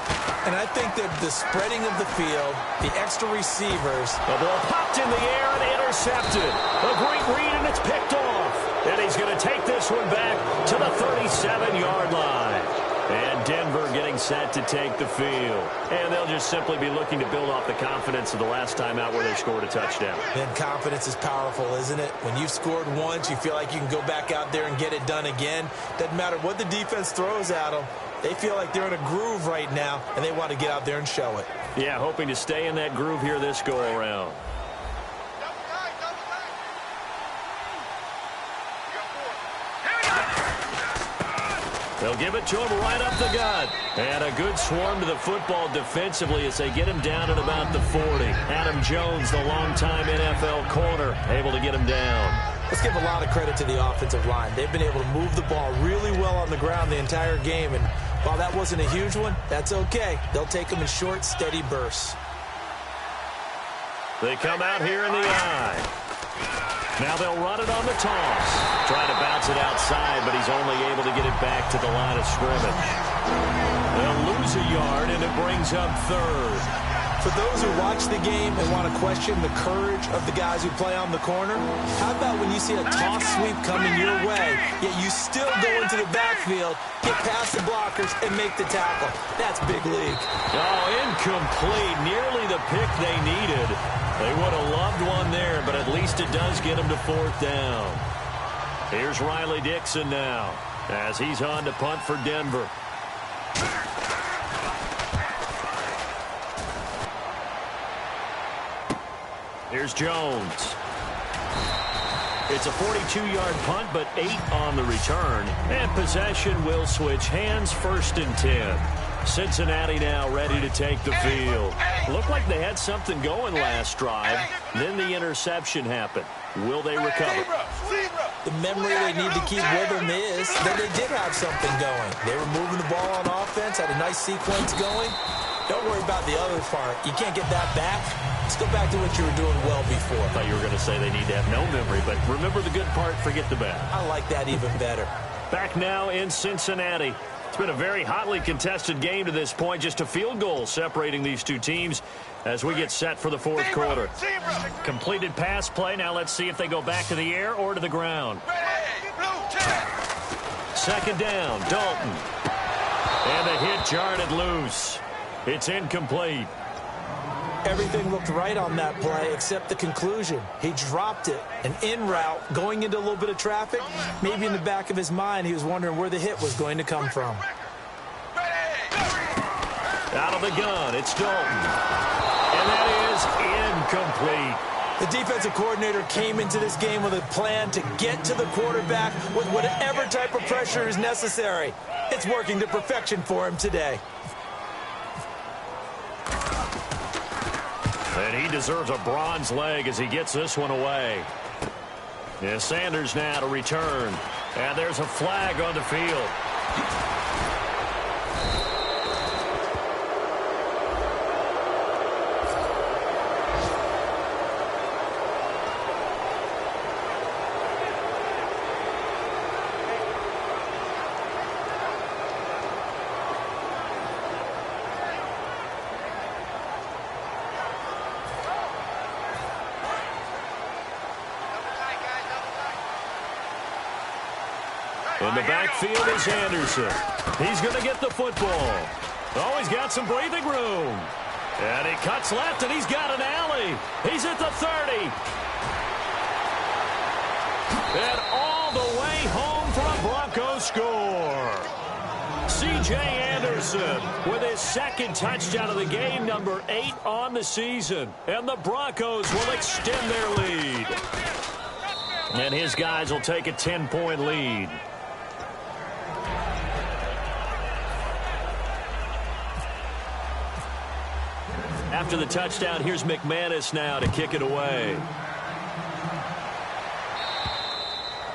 And I think that the spreading of the field, the extra receivers. The ball popped in the air and intercepted. A great read, and it's picked off. And he's going to take this one back to the 37-yard line. And Denver getting set to take the field. And they'll just simply be looking to build off the confidence of the last time out where they scored a touchdown. And confidence is powerful, isn't it? When you've scored once, you feel like you can go back out there and get it done again. Doesn't matter what the defense throws at them. They feel like they're in a groove right now, and they want to get out there and show it. Yeah, hoping to stay in that groove here this go-around. They'll give it to him right up the gut. And a good swarm to the football defensively as they get him down at about the 40. Adam Jones, the longtime NFL corner, able to get him down. Let's give a lot of credit to the offensive line. They've been able to move the ball really well on the ground the entire game. And while that wasn't a huge one, that's okay. They'll take them in short, steady bursts. They come out here in the eye. Now they'll run it on the toss. Trying to bounce it outside, but he's only able to get it back to the line of scrimmage. They'll lose a yard, and it brings up third. For those who watch the game and want to question the courage of the guys who play on the corner, how about when you see a toss sweep coming your way, yet you still go into the backfield, get past the blockers, and make the tackle? That's big league. Oh, incomplete. Nearly the pick they needed. They would have loved one there, but at least it does get them to fourth down. Here's Riley Dixon now as he's on to punt for Denver. Here's Jones. It's a 42-yard punt, but 8 on the return. And possession will switch hands, 1st and 10. Cincinnati now ready to take the field. Looked like they had something going last drive. Then the interception happened. Will they recover? The memory they need to keep with them is that they did have something going. They were moving the ball on offense, had a nice sequence going. Don't worry about the other part. You can't get that back. Let's go back to what you were doing well before. I thought you were going to say they need to have no memory, but remember the good part, forget the bad. I like that even better. Back now in Cincinnati. It's been a very hotly contested game to this point. Just a field goal separating these two teams as we get set for the fourth quarter. Completed pass play. Now let's see if they go back to the air or to the ground. Second down, Dalton. And the hit jarred it loose. It's incomplete. Everything looked right on that play except the conclusion. He dropped it, an in route, going into a little bit of traffic. Maybe in the back of his mind, he was wondering where the hit was going to come from. Out of the gun, it's Dalton. And that is incomplete. The defensive coordinator came into this game with a plan to get to the quarterback with whatever type of pressure is necessary. It's working to perfection for him today. And he deserves a bronze leg as he gets this one away. Yeah, Sanders now to return. And there's a flag on the field. In the backfield is Anderson. He's going to get the football. Oh, he's got some breathing room. And he cuts left, and he's got an alley. He's at the 30. And all the way home for a Broncos score. C.J. Anderson with his second touchdown of the game, number 8 on the season. And the Broncos will extend their lead. And his guys will take a 10-point lead. After the touchdown, here's McManus now to kick it away.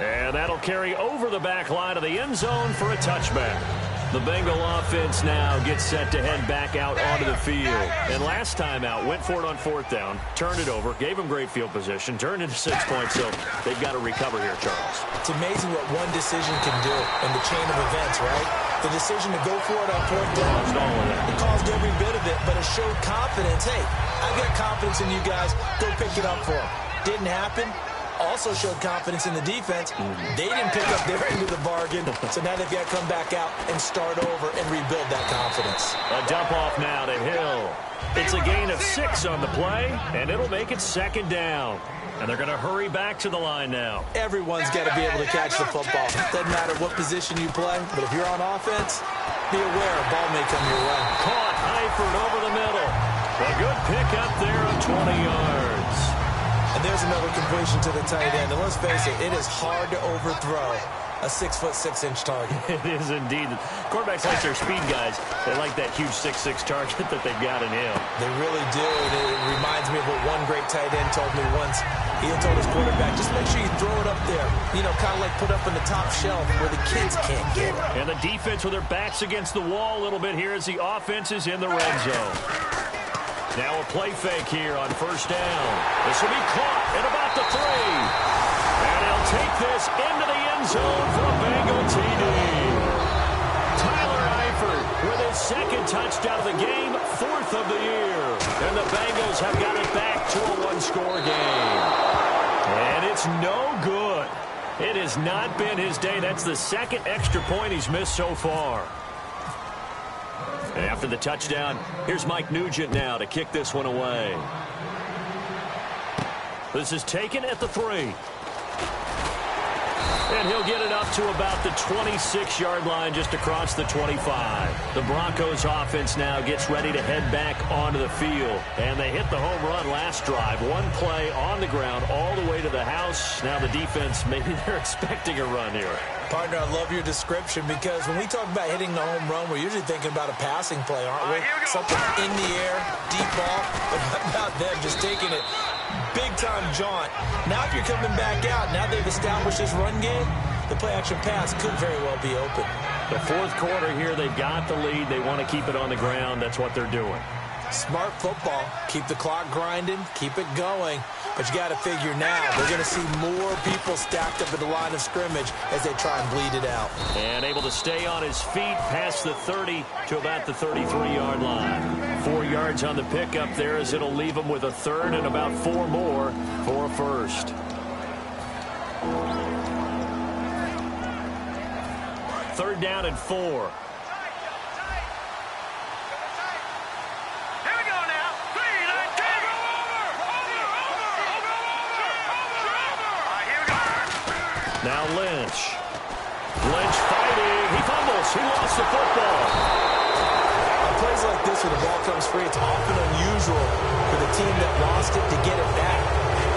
And that'll carry over the back line of the end zone for a touchback. The Bengal offense now gets set to head back out onto the field. And last time out, went for it on fourth down, turned it over, gave them great field position, turned into 6 points, so they've got to recover here, Charles. It's amazing what one decision can do in the chain of events, right? The decision to go for it on fourth down, it caused every bit of it, but it showed confidence. Hey, I've got confidence in you guys. Go pick it up for them. Didn't happen. Also showed confidence in the defense. They didn't pick up their end of the bargain, so now they've got to come back out and start over and rebuild that confidence. A dump off now to Hill. It's a gain of 6 on the play, and it'll make it second down. And they're going to hurry back to the line now. Everyone's got to be able to catch the football. Doesn't matter what position you play, but if you're on offense, be aware a ball may come your way. Caught Eifert over the middle. A good pick up there of 20 yards. And there's another completion to the tight end. And let's face it, it is hard to overthrow a 6'6" target. It is indeed. Quarterbacks like their speed guys. They like that huge 6'6" target that they've got in him. They really do. And it reminds me of what one great tight end told me once. He had told his quarterback, just make sure you throw it up there. You know, kind of like put up on the top shelf where the kids can't get it. And the defense with their backs against the wall a little bit here as the offense is in the red zone. Now a play fake here on first down. This will be caught at about the 3. And he'll take this into the end zone for a Bengal TD. Tyler Eifert with his second touchdown of the game, 4th of the year. And the Bengals have got it back to a one-score game. And it's no good. It has not been his day. That's the second extra point he's missed so far. And after the touchdown, here's Mike Nugent now to kick this one away. This is taken at the 3. And he'll get it up to about the 26-yard line, just across the 25. The Broncos offense now gets ready to head back onto the field. And they hit the home run last drive. One play on the ground all the way to the house. Now the defense, maybe they're expecting a run here. Partner, I love your description, because when we talk about hitting the home run, we're usually thinking about a passing play, aren't we? Something in the air, deep ball. But how about them just taking it big-time jaunt? Now if you're coming back out, now they've established this run game, the play-action pass could very well be open. The fourth quarter here, they've got the lead. They want to keep it on the ground. That's what they're doing. Smart football. Keep the clock grinding. Keep it going. But you got to figure now, they're going to see more people stacked up at the line of scrimmage as they try and bleed it out. And able to stay on his feet past the 30 to about the 33-yard line. 4 yards on the pickup there, as it'll leave him with a third and about 4 more for a first. Third down and 4. Now Lynch. Lynch fighting. He fumbles. He lost the football. On plays like this, when the ball comes free, it's often unusual for the team that lost it to get it back.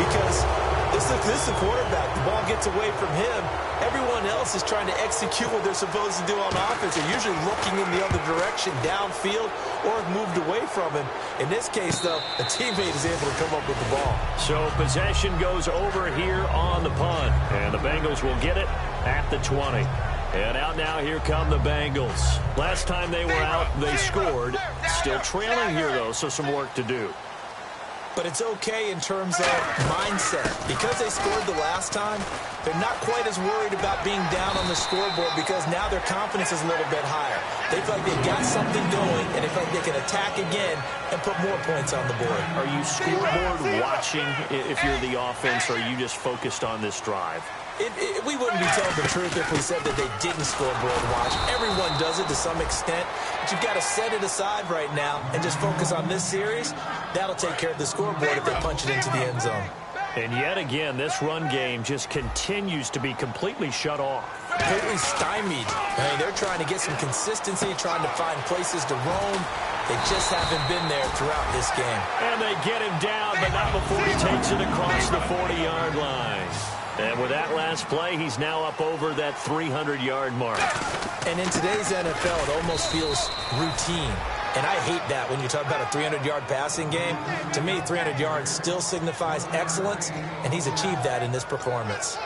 Because this is the quarterback. The ball gets away from him. Everyone else is trying to execute what they're supposed to do on offense. They're usually looking in the other direction, downfield, or have moved away from him. In this case, though, a teammate is able to come up with the ball. So possession goes over here on the punt. And the Bengals will get it at the 20. And out now, here come the Bengals. Last time they were out, they scored. Still trailing here, though, so some work to do. But it's okay in terms of mindset. Because they scored the last time, they're not quite as worried about being down on the scoreboard, because now their confidence is a little bit higher. They feel like they've got something going, and they feel like they can attack again and put more points on the board. Are you scoreboard watching if you're the offense, or are you just focused on this drive? We wouldn't be telling the truth if we said that they didn't scoreboard watch. Everyone does it to some extent, but you've got to set it aside right now and just focus on this series. That'll take care of the scoreboard if they punch it into the end zone. And yet again, this run game just continues to be completely shut off. Completely stymied. I mean, they're trying to get some consistency, trying to find places to roam. They just haven't been there throughout this game. And they get him down, but not before he takes it across the 40-yard line. And with that last play, he's now up over that 300-yard mark. And in today's NFL, it almost feels routine. And I hate that when you talk about a 300-yard passing game. To me, 300 yards still signifies excellence, and he's achieved that in this performance.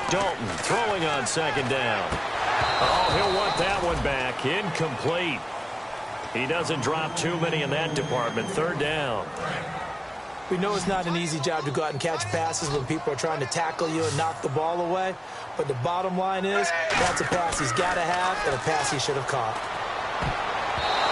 Dalton throwing on second down. Oh, he'll want that one back. Incomplete. He doesn't drop too many in that department. Third down. We know it's not an easy job to go out and catch passes when people are trying to tackle you and knock the ball away. But the bottom line is, that's a pass he's got to have and a pass he should have caught.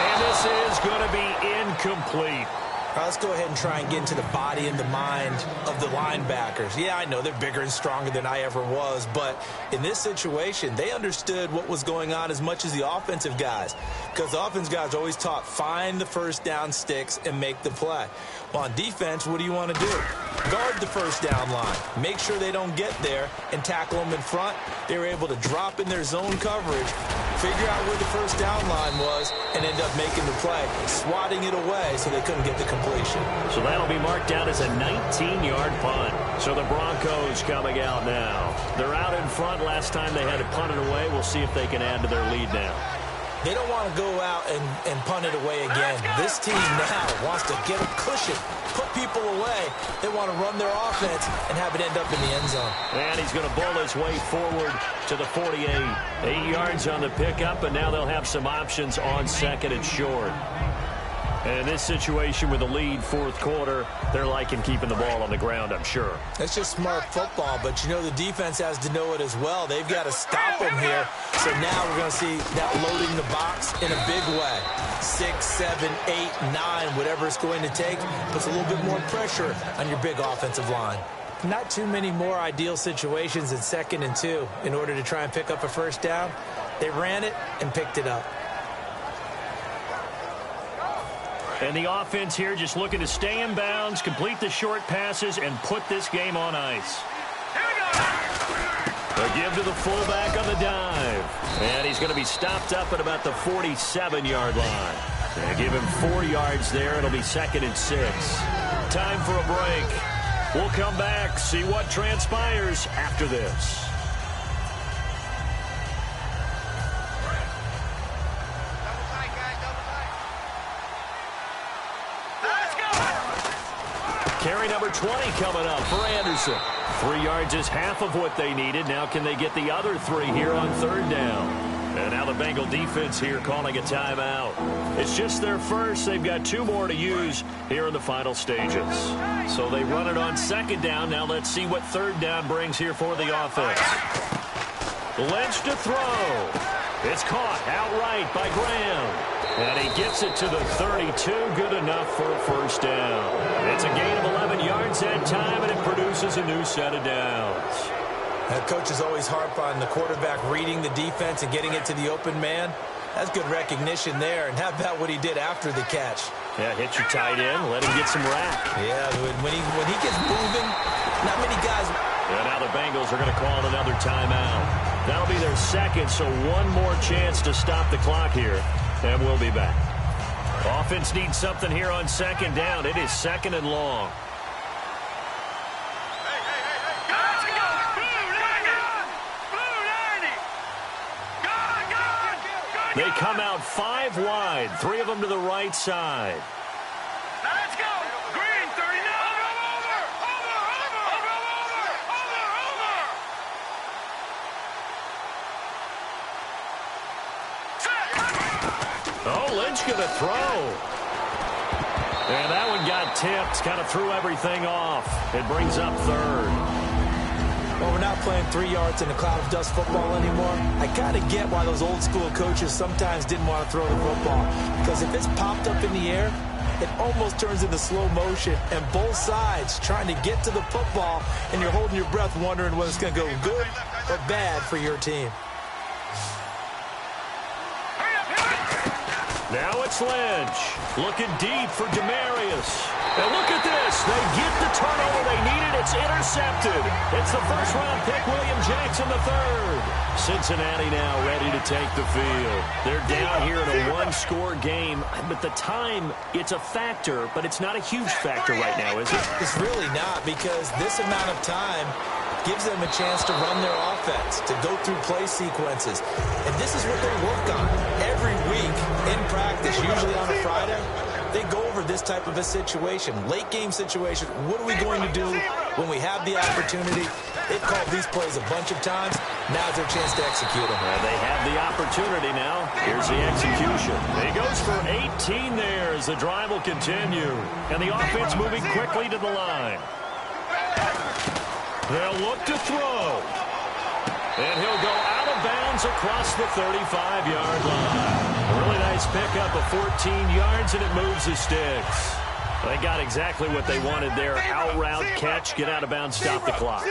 And this is going to be incomplete. All right, let's go ahead and try and get into the body and the mind of the linebackers. Yeah, I know they're bigger and stronger than I ever was, but in this situation, they understood what was going on as much as the offensive guys, because the offensive guys are always taught, find the first down sticks and make the play. Well, on defense, what do you want to do? Guard the first down line. Make sure they don't get there and tackle them in front. They were able to drop in their zone coverage, figure out where the first down line was, and end up making the play, swatting it away so they couldn't get the completion. So that'll be marked down as a 19-yard punt. So the Broncos coming out now. They're out in front. Last time they had to punt it away. We'll see if they can add to their lead now. They don't want to go out and punt it away again. This team now wants to get a cushion, put people away. They want to run their offense and have it end up in the end zone. And he's going to bowl his way forward to the 48. 8 yards on the pickup, and now they'll have some options on second and short. And in this situation with the lead fourth quarter, they're liking keeping the ball on the ground, I'm sure. That's just smart football, but you know the defense has to know it as well. They've got to stop them here. So now we're going to see that loading the box in a big way. 6, 7, 8, 9, whatever it's going to take, puts a little bit more pressure on your big offensive line. Not too many more ideal situations in 2nd and 2 in order to try and pick up a first down. They ran it and picked it up. And the offense here just looking to stay in bounds, complete the short passes, and put this game on ice. A give to the fullback on the dive. And he's going to be stopped up at about the 47-yard line. And give him 4 yards there. It'll be 2nd and 6. Time for a break. We'll come back, see what transpires after this. Carry number 20 coming up for Anderson. 3 yards is half of what they needed. Now can they get the other 3 here on 3rd down? And now the Bengal defense here calling a timeout. It's just their first. They've got 2 more to use here in the final stages. So they run it on 2nd down. Now let's see what 3rd down brings here for the offense. Lynch to throw. It's caught outright by Graham. And he gets it to the 32. Good enough for a first down. It's a gain of 11 yards that time, and it produces a new set of downs. Coaches always harp on the quarterback reading the defense and getting it to the open man. That's good recognition there. And how about what he did after the catch? Yeah, hit your tight end, let him get some rack. Yeah, when he gets moving, not many guys. And now the Bengals are going to call another timeout. That'll be their 2nd, so 1 more chance to stop the clock here. And we'll be back. Offense needs something here on 2nd down. It is 2nd and long. They come out 5 wide, 3 of them to the right side. Let's go. Green, 39. Oh, Lynch going to throw. And that one got tipped, kind of threw everything off. It brings up 3rd. Well, we're not playing 3 yards in a cloud of dust football anymore. I kind of get why those old school coaches sometimes didn't want to throw the football. Because if it's popped up in the air, it almost turns into slow motion. And both sides trying to get to the football, and you're holding your breath wondering whether it's going to go good or bad for your team. Now it's Lynch. Looking deep for Demarius. And look at this. They get the turnover they needed. It's intercepted. It's the first-round pick, William Jackson III. Cincinnati now ready to take the field. They're down here in a 1-score game. But the time, it's a factor, but it's not a huge factor right now, is it? It's really not, because this amount of time gives them a chance to run their offense, to go through play sequences. And this is what they work on every week in practice, usually on a Friday. They go over this type of a situation, late game situation. What are we going to do when we have the opportunity? They've called these plays a bunch of times. Now's their chance to execute them. They have the opportunity now. Here's the execution. He goes for 18 there as the drive will continue. And the offense moving quickly to the line. They'll look to throw. And he'll go out of bounds across the 35-yard line. A really nice pickup of 14 yards, and it moves the sticks. They got exactly what they wanted there. Out route, catch, get out of bounds, stop the clock.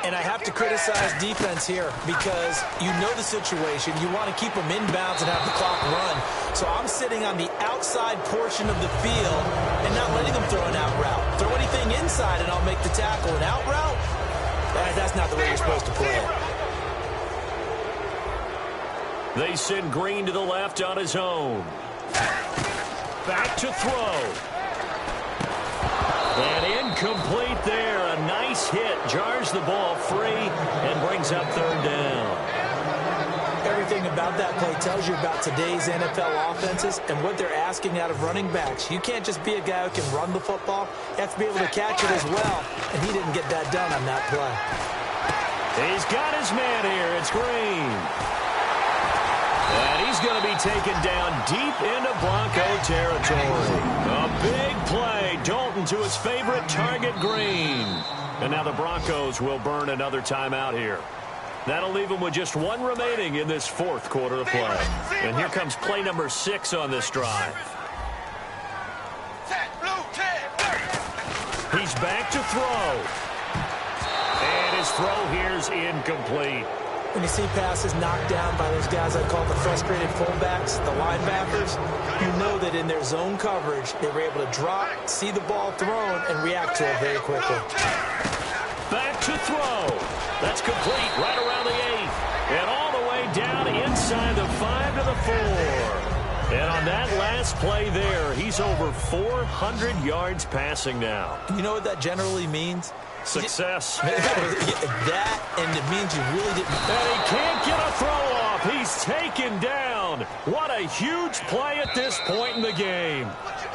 And I have to criticize defense here because you know the situation. You want to keep them inbounds and have the clock run. So I'm sitting on the outside portion of the field and not letting them throw an out route. Throw anything inside and I'll make the tackle. An out route? That's not the way you're supposed to play it. They send Green to the left on his own. Back to throw. And incomplete there. A nice hit. Jars the ball free and brings up 3rd down. Everything about that play tells you about today's NFL offenses and what they're asking out of running backs. You can't just be a guy who can run the football. You have to be able to catch it as well. And he didn't get that done on that play. He's got his man here. It's Green. And he's going to be taken down deep into Bronco territory. A big play. Dalton to his favorite target, Green. And now the Broncos will burn another timeout here. That'll leave them with just one remaining in this fourth quarter of play. And here comes play number 6 on this drive. He's back to throw. And his throw here's incomplete. When you see passes knocked down by those guys I call the frustrated fullbacks, the linebackers, you know that in their zone coverage, they were able to drop, see the ball thrown, and react to it very quickly. Back to throw. That's complete right around the 8th. And all the way down inside the 5 to the 4. And on that last play there, he's over 400 yards passing now. You know what that generally means? Success. That, and it means you really didn't. And he can't get a throw off. He's taken down. What a huge play at this point in the game.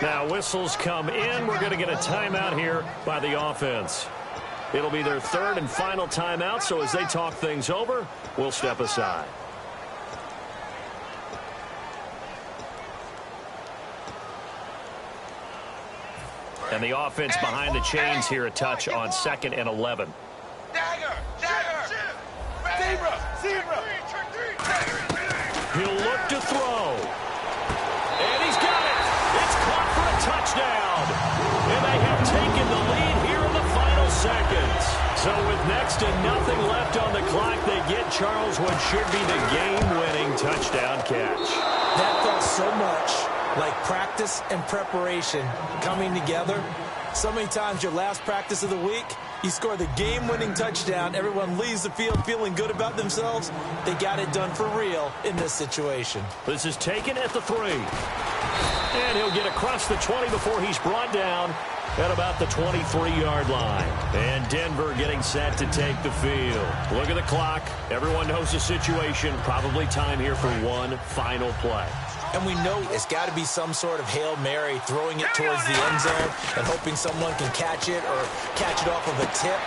Now whistles come in. We're going to get a timeout here by the offense. It'll be their third and final timeout, so as they talk things over, we'll step aside. And the offense behind the chains here, a touch on 2nd and 11. Dagger! Zebra! He'll look to throw. And he's got it. It's caught for a touchdown. And they have taken the lead here in the final seconds. So with next to nothing left on the clock, they get Charles what should be the game-winning touchdown catch. That felt so much like practice and preparation coming together. So many times your last practice of the week, you score the game-winning touchdown. Everyone leaves the field feeling good about themselves. They got it done for real in this situation. This is taken at the 3. And he'll get across the 20 before he's brought down at about the 23-yard line. And Denver getting set to take the field. Look at the clock. Everyone knows the situation. Probably time here for one final play. And we know it's got to be some sort of Hail Mary, throwing it towards the end zone and hoping someone can catch it or catch it off of a tip.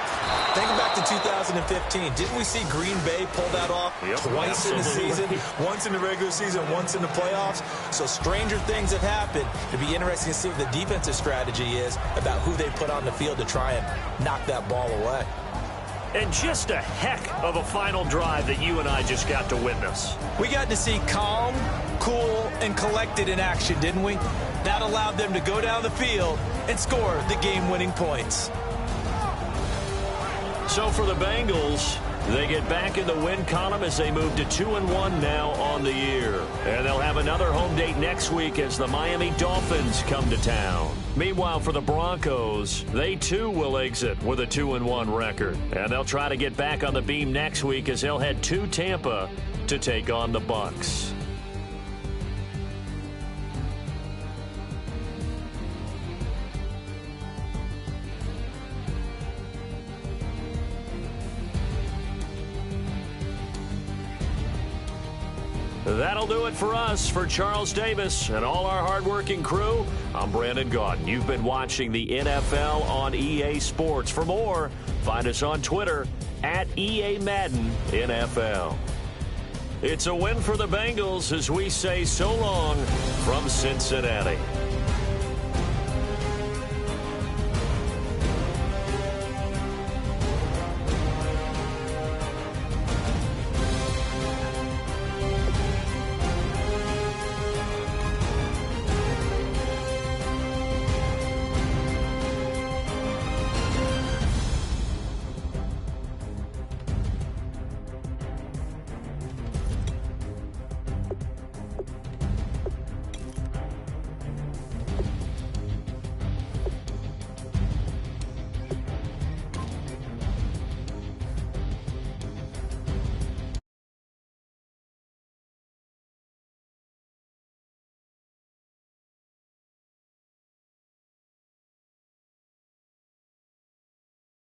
Thinking back to 2015, didn't we see Green Bay pull that off twice in the season? Once in the regular season, once in the playoffs. So stranger things have happened. It'd be interesting to see what the defensive strategy is about who they put on the field to try and knock that ball away. And just a heck of a final drive that you and I just got to witness. We got to see calm, cool, and collected in action, didn't we? That allowed them to go down the field and score the game-winning points. So for the Bengals, they get back in the win column as they move to 2-1 now on the year. And they'll have another home date next week as the Miami Dolphins come to town. Meanwhile, for the Broncos, they too will exit with a 2-1 record. And they'll try to get back on the beam next week as they'll head to Tampa to take on the Bucs. That'll do it for us. For Charles Davis and all our hardworking crew, I'm Brandon Gaudin. You've been watching the NFL on EA Sports. For more, find us on Twitter at EA Madden NFL. It's a win for the Bengals as we say so long from Cincinnati.